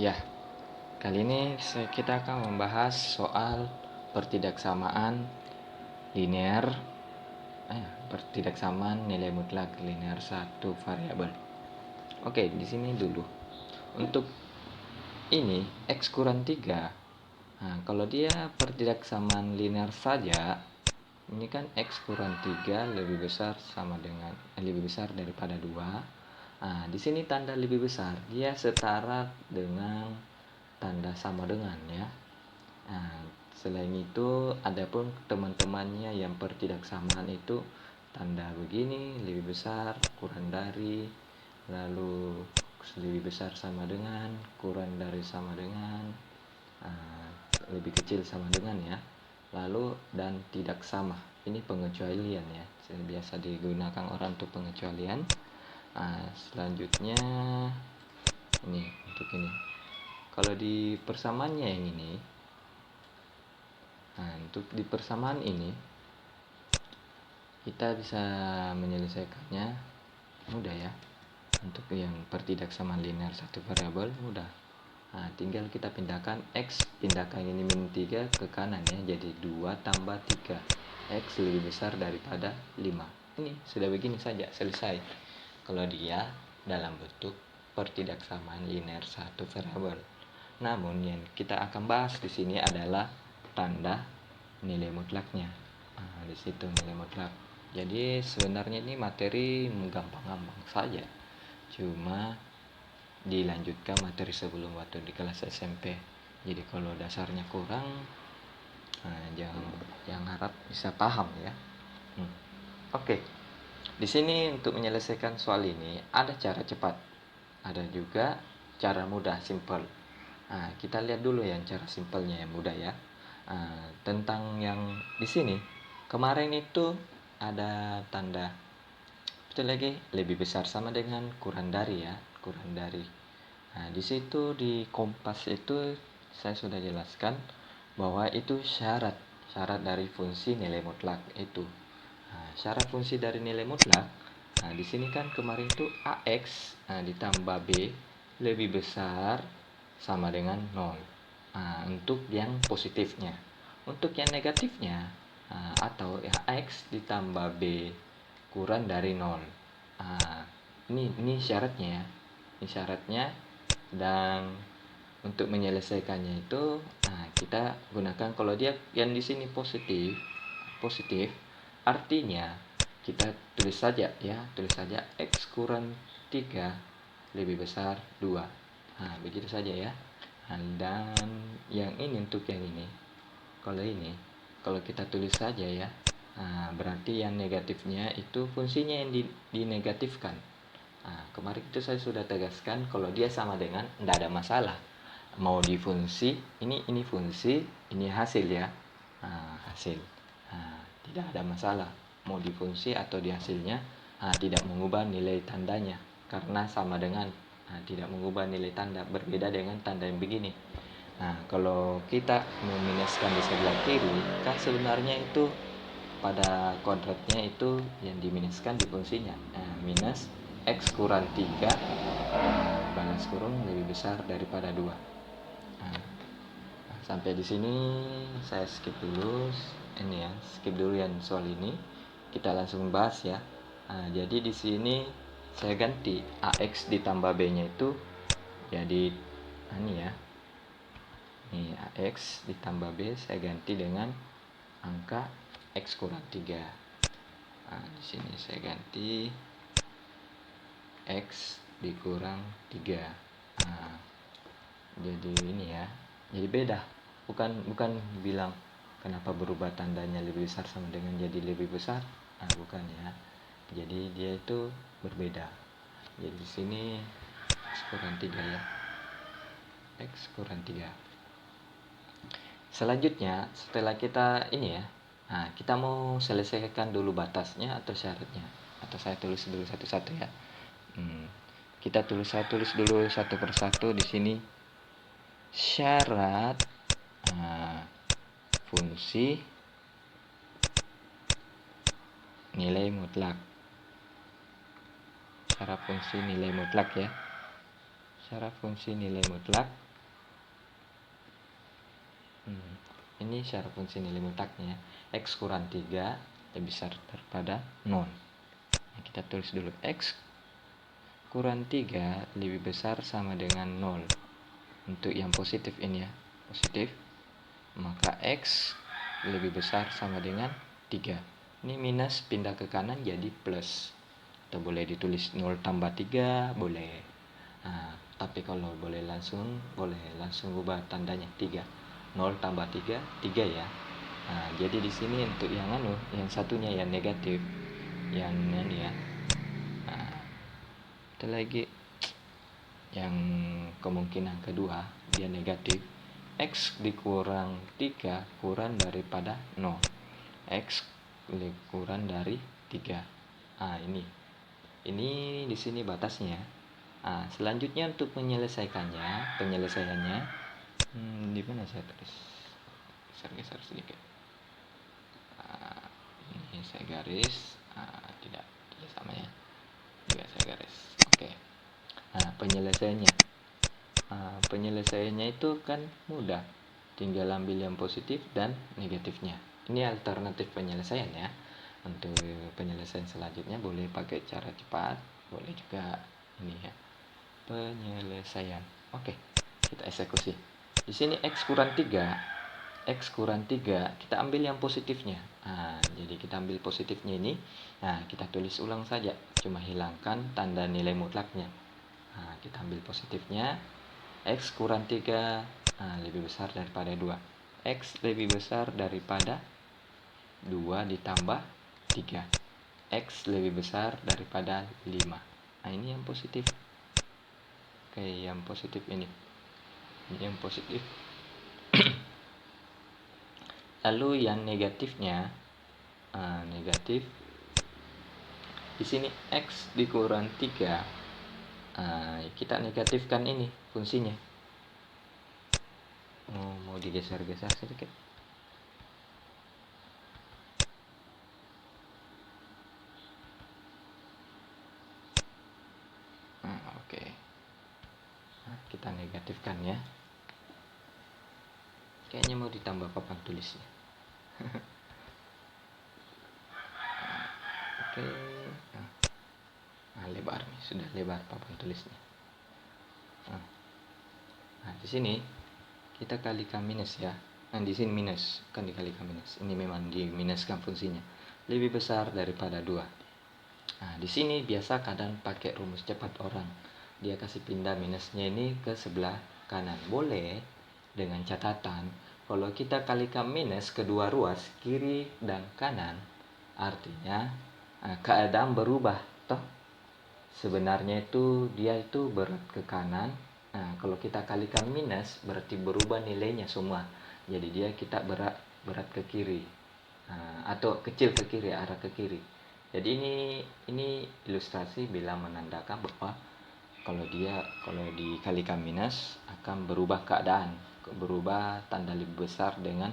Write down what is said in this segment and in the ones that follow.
Ya, kali ini kita akan membahas soal pertidaksamaan linear, pertidaksamaan nilai mutlak linear satu variabel. Oke, di sini dulu. Untuk ini x kurang 3. Nah, kalau dia pertidaksamaan linear saja, ini kan x kurang 3 lebih besar sama dengan lebih besar daripada 2. Nah, di sini tanda lebih besar, dia setara dengan tanda sama dengan ya. Nah, selain itu adapun teman-temannya yang pertidaksamaan itu tanda begini, lebih besar, kurang dari, lalu lebih besar sama dengan, kurang dari sama dengan, lebih kecil sama dengan ya. Lalu dan tidak sama. Ini pengecualian ya. Biasa digunakan orang untuk pengecualian. Selanjutnya ini untuk ini. Kalau di persamaannya yang ini, untuk di persamaan ini kita bisa menyelesaikannya mudah ya. Untuk yang pertidaksamaan linear satu variabel mudah. Tinggal kita pindahkan x, pindahkan ini min 3 ke kanan ya, jadi 2 tambah 3, x lebih besar daripada 5. Ini sudah begini saja, selesai. Kalau dia dalam bentuk pertidaksamaan linear satu variabel. Namun yang kita akan bahas di sini adalah tanda nilai mutlaknya. Di situ nilai mutlak. Jadi sebenarnya ini materi gampang-gampang saja. Cuma dilanjutkan materi sebelum waktu di kelas SMP. Jadi kalau dasarnya kurang, jangan harap bisa paham ya. Oke. Di sini untuk menyelesaikan soal ini ada cara cepat, ada juga cara mudah, simple. Kita lihat dulu yang cara simpelnya yang mudah ya. Tentang yang di sini kemarin itu ada tanda betul lagi lebih besar sama dengan kurang dari ya, kurang dari. Di situ di Kompas itu saya sudah jelaskan bahwa itu syarat dari fungsi nilai mutlak itu. Syarat fungsi dari nilai mutlak. Di sini kan kemarin itu AX ditambah B lebih besar sama dengan 0. Untuk yang positifnya. Untuk yang negatifnya atau AX ditambah B kurang dari 0. Ini syaratnya ya. Ini syaratnya, dan untuk menyelesaikannya itu kita gunakan, kalau dia yang di sini positif artinya kita tulis saja ya, x kurang 3 lebih besar 2. Begitu saja ya. Dan yang ini untuk yang ini, kalau kita tulis saja ya, berarti yang negatifnya itu fungsinya yang dinegatifkan. Kemarin itu saya sudah tegaskan kalau dia sama dengan, tidak ada masalah. Mau di fungsi, ini fungsi, ini hasil ya. Hasil. Tidak ada masalah. Mau di fungsi atau di hasilnya, tidak mengubah nilai tandanya. Karena sama dengan, tidak mengubah nilai tanda. Berbeda dengan tanda yang begini. Kalau kita meminuskan di sebelah kiri, kan sebenarnya itu pada kodratnya itu yang diminuskan di fungsinya. Minus x kurang 3 balas kurung lebih besar daripada 2. Sampai di sini saya skip dulu ini ya, skip dulu yang soal ini. Kita langsung bahas ya. Jadi di sini saya ganti AX ditambah B-nya itu jadi ini ya. Ini AX ditambah B saya ganti dengan angka X kurang 3. Di sini saya ganti X dikurang 3. Jadi ini ya. Jadi beda. Bukan bilang kenapa berubah tandanya lebih besar sama dengan jadi lebih besar. Bukan ya. Jadi dia itu berbeda. Jadi di sini X kurang 3 ya. X kurang 3. Selanjutnya setelah kita ini ya, kita mau selesaikan dulu batasnya atau syaratnya, atau saya tulis dulu satu-satu ya. Saya tulis dulu satu persatu di sini. Syarat fungsi nilai mutlak. Syarat fungsi nilai mutlak ya. cara fungsi nilai mutlak. Ini cara fungsi nilai mutlaknya. X kurang 3 lebih besar daripada 0. Nah, kita tulis dulu X kurang 3 lebih besar sama dengan 0. Untuk yang positif ini ya, positif, maka X lebih besar sama dengan 3. Ini minus pindah ke kanan jadi plus. Atau boleh ditulis 0 tambah 3, boleh. Nah, tapi kalau boleh langsung ubah tandanya 3. 0 tambah 3, 3 ya. Nah, jadi di sini untuk yang yang satunya yang negatif, yang ini ya. Nah, itu lagi yang kemungkinan kedua dia negatif. X dikurang 3 kurang daripada 0. X kurang dari 3. Nah, ini di sini batasnya. Nah, selanjutnya untuk penyelesaiannya, di mana saya tulis? Geser sedikit. Nah, ini saya garis. Tidak sama ya. Juga saya garis. Oke. Nah, penyelesaiannya itu kan mudah. Tinggal ambil yang positif dan negatifnya. Ini alternatif penyelesaian ya. Untuk penyelesaian selanjutnya boleh pakai cara cepat, boleh juga ini ya, penyelesaian. Oke, kita eksekusi. Di sini X kurang 3, kita ambil yang positifnya. Nah, jadi kita ambil positifnya ini. Nah, kita tulis ulang saja, cuma hilangkan tanda nilai mutlaknya. Nah, kita ambil positifnya. X kurang 3 lebih besar daripada 2. X lebih besar daripada 2 ditambah 3. X lebih besar daripada 5. Nah, ini yang positif. Oke, yang positif ini yang positif. Lalu yang negatifnya, negatif di sini X dikurang 3. Kita negatifkan ini fungsinya. Mau digeser-geser sedikit. Oke. Nah, kita negatifkan ya. Kayaknya mau ditambah papan tulisnya. Oke. Nah, lebar nih, sudah lebar papan tulisnya. Nah, di sini kita kalikan minus ya. Nah, di sini minus, kan dikalikan minus. Ini memang diminuskan fungsinya. Lebih besar daripada 2. Nah, di sini biasa kadang pakai rumus cepat orang. Dia kasih pindah minusnya ini ke sebelah kanan. Boleh dengan catatan, kalau kita kalikan minus kedua ruas, kiri dan kanan, artinya keadaan berubah. Toh, sebenarnya itu dia itu berat ke kanan. Nah, kalau kita kalikan minus berarti berubah nilainya semua. Jadi kita berat ke kiri. Atau kecil ke kiri, arah ke kiri. Jadi ini ilustrasi bila menandakan bahwa kalau dikalikan minus akan berubah keadaan, berubah tanda lebih besar dengan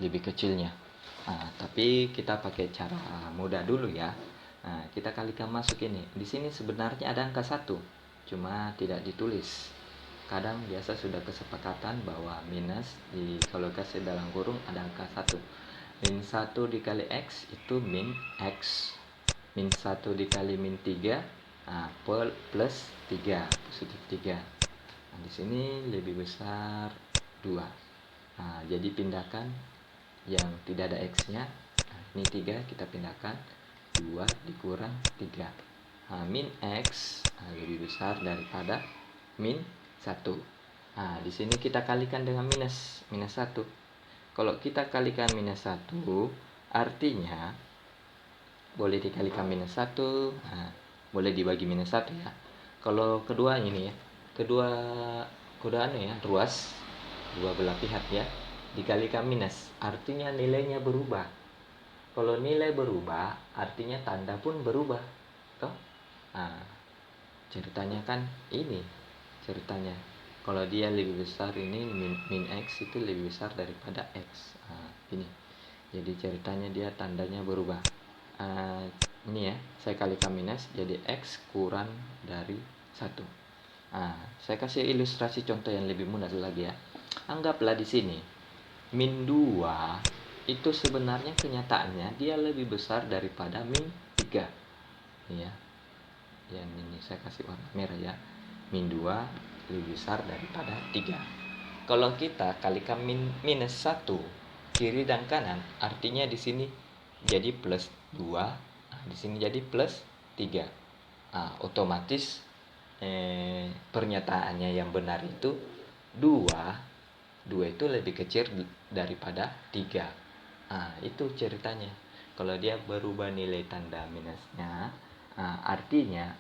lebih kecilnya. Tapi kita pakai cara mudah dulu ya. Kita kalikan masuk ini. Di sini sebenarnya ada angka 1, cuma tidak ditulis. Kadang biasa sudah kesepakatan bahwa minus kalau kasih dalam kurung ada angka 1. Min 1 dikali X itu min X. Min 1 dikali min 3 plus 3, positif 3. Nah, di sini lebih besar 2. Jadi pindahkan yang tidak ada X-nya. Ini 3 kita pindahkan, 2 dikurang 3. Min X lebih besar daripada min 1. Di sini kita kalikan dengan minus 1. Kalau kita kalikan minus 1, artinya boleh dikalikan minus 1, boleh dibagi minus 1 ya. Kalau kedua ini ya, kedua ruas, dua belah pihak ya, dikalikan minus, artinya nilainya berubah. Kalau nilai berubah, artinya tanda pun berubah. Toh? Ceritanya kan ini, ceritanya kalau dia lebih besar ini min X itu lebih besar daripada X. Ini. Jadi ceritanya dia tandanya berubah. Ini ya, saya kalikan minus jadi X kurang dari 1. Saya kasih ilustrasi contoh yang lebih mudah lagi ya. Anggaplah di sini min 2 itu sebenarnya kenyataannya dia lebih besar daripada min 3. Ya. Yang ini saya kasih warna merah ya. Min 2 lebih besar daripada 3. Kalau kita kalikan minus 1 kiri dan kanan, artinya di sini jadi plus 2, di sini jadi plus 3. Otomatis pernyataannya yang benar itu 2 itu lebih kecil daripada 3. Itu ceritanya. Kalau dia berubah nilai tanda minusnya, artinya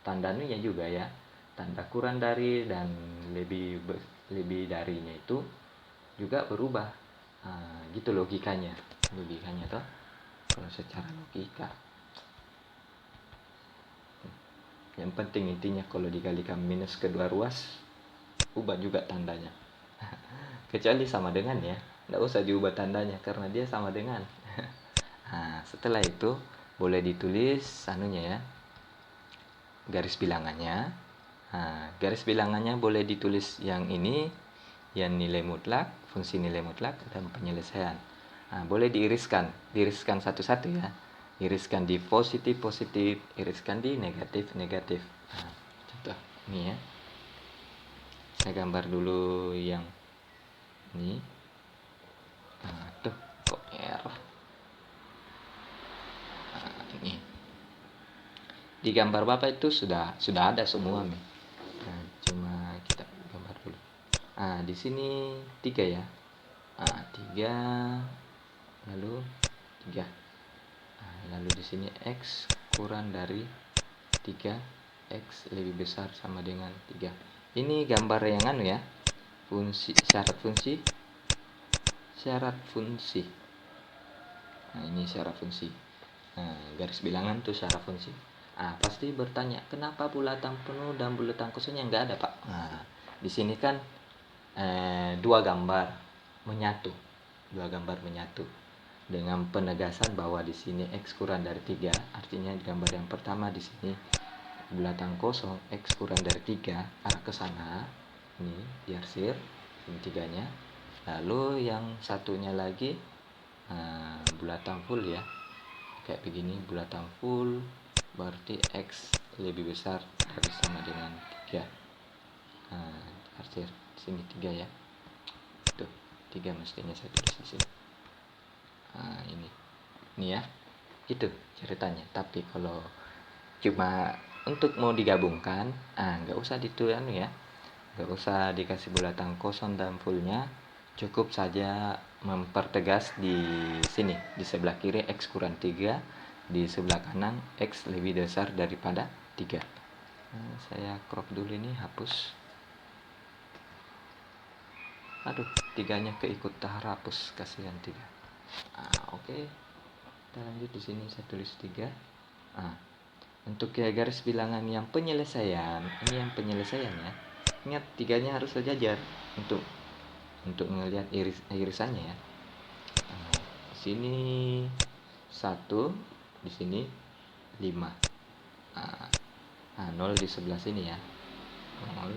tandanya juga ya, tanda kurang dari dan lebih darinya itu juga berubah. Gitu logikanya toh, kalau secara logika. Yang penting intinya kalau dikalikan minus kedua ruas, ubah juga tandanya. Kecuali sama dengan ya, nggak usah diubah tandanya karena dia sama dengan. Setelah itu boleh ditulis anunya ya, garis bilangannya. Garis bilangannya boleh ditulis yang ini, yang nilai mutlak, fungsi nilai mutlak dan penyelesaian. Boleh diiriskan satu-satu ya. Iriskan di positif, iriskan di negatif. Contoh ini ya. Saya gambar dulu yang ini. Tuh kok error. Ini. Di gambar Bapak itu sudah ada semua nih. Cuma kita gambar dulu. Di sini 3 ya. 3 lalu 3. Lalu di sini X kurang dari 3, X lebih besar sama dengan 3. Ini gambar yang anu ya, syarat fungsi. Ini syarat fungsi. Garis bilangan tuh syarat fungsi. Pasti bertanya, kenapa bulatan penuh dan bulatan kosongnya nggak ada, Pak? Di sini kan dua gambar menyatu dengan penegasan bahwa di sini X kurang dari 3, artinya gambar yang pertama di sini bulatan kosong X kurang dari 3 arah ke sana, ini diarsir ini 3-nya. Lalu yang satunya lagi bulatan full ya, kayak begini, bulatan full berarti X lebih besar dari sama dengan 3. Arsir di sini 3 ya. Tuh, 3 mestinya saya tulis di sini. Ini ya, itu ceritanya. Tapi kalau cuma untuk mau digabungkan, nggak usah ditulis ya, nggak usah dikasih bulatan kosong dan fullnya, cukup saja mempertegas di sini, di sebelah kiri X kurang 3, di sebelah kanan X lebih besar daripada 3. Saya crop dulu ini, hapus. 3-nya keikut terhapus, kasihan 3. Oke. Kita lanjut di sini, saya tulis 3. Untuk garis bilangan yang penyelesaian, ini yang penyelesaian ya. Ingat 3-nya harus sejajar untuk melihat irisannya ya. Di sini 1, di sini 5. 0 di sebelah sini ya. 0.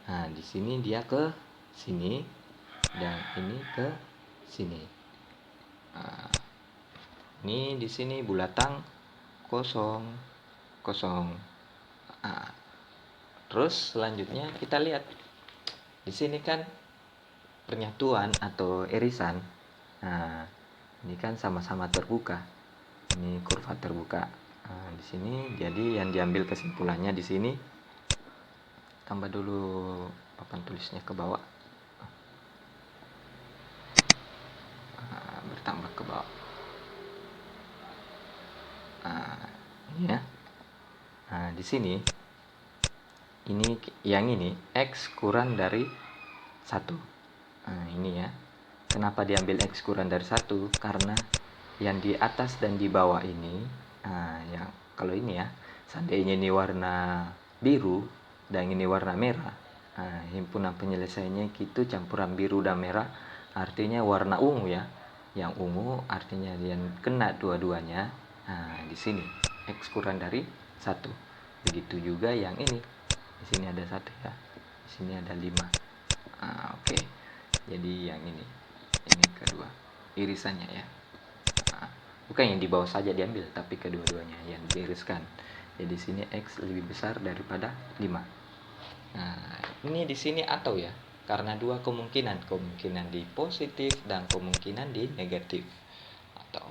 Di sini dia ke sini dan ini ke sini. Ini di sini bulatan kosong. Terus selanjutnya kita lihat di sini kan pernyatuan atau irisan. Ini kan sama-sama terbuka. Ini kurva terbuka. Di sini jadi yang diambil kesimpulannya di sini, tambah dulu papan tulisnya ke bawah. Bertambah ke bawah. Ini ya. Di sini ini X kurang dari 1. Ini ya. Kenapa diambil X kurang dari 1? Karena yang di atas dan di bawah ini, yang kalau ini ya, seandainya ini warna biru dan ini warna merah, himpunan penyelesaiannya itu campuran biru dan merah, artinya warna ungu ya. Yang ungu artinya yang kena dua-duanya. Di sini X kurang dari 1. Begitu juga yang ini. Di sini ada 1 ya. Di sini ada 5. Oke. Jadi yang ini kedua irisannya ya. Bukan yang di bawah saja diambil, tapi kedua-duanya yang diiriskan. Jadi di sini X lebih besar daripada 5. Nah, ini di sini atau ya, karena dua kemungkinan di positif dan kemungkinan di negatif. Atau.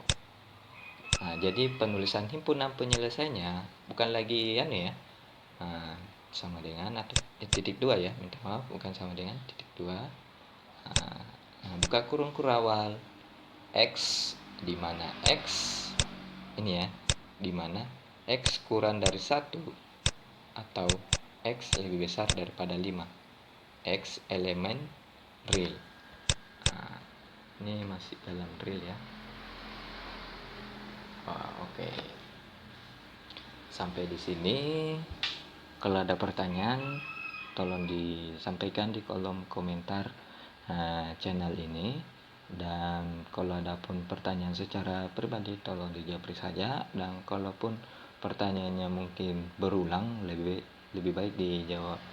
Nah, jadi penulisan himpunan penyelesaiannya bukan lagi ya. Sama dengan atau titik 2 ya, minta maaf, bukan sama dengan titik 2. Buka kurung kurawal X, di mana X ini ya, di mana X kurang dari 1 atau X lebih besar daripada 5. X elemen real. Ini masih dalam real ya. Oke. Sampai di sini. Kalau ada pertanyaan, tolong disampaikan di kolom komentar channel ini. Dan kalau ada pun pertanyaan secara pribadi, tolong dijawab saja. Dan kalaupun pertanyaannya mungkin berulang, lebih baik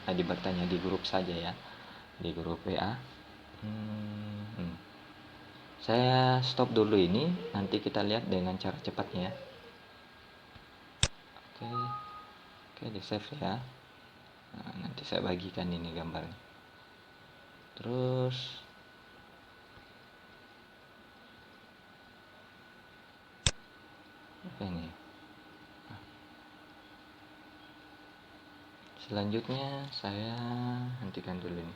bertanya di grup saja ya, di grup WA. Saya stop dulu ini, nanti kita lihat dengan cara cepatnya. Oke, di save ya. Nanti saya bagikan ini gambarnya. Terus ini. Selanjutnya saya hentikan dulu ini.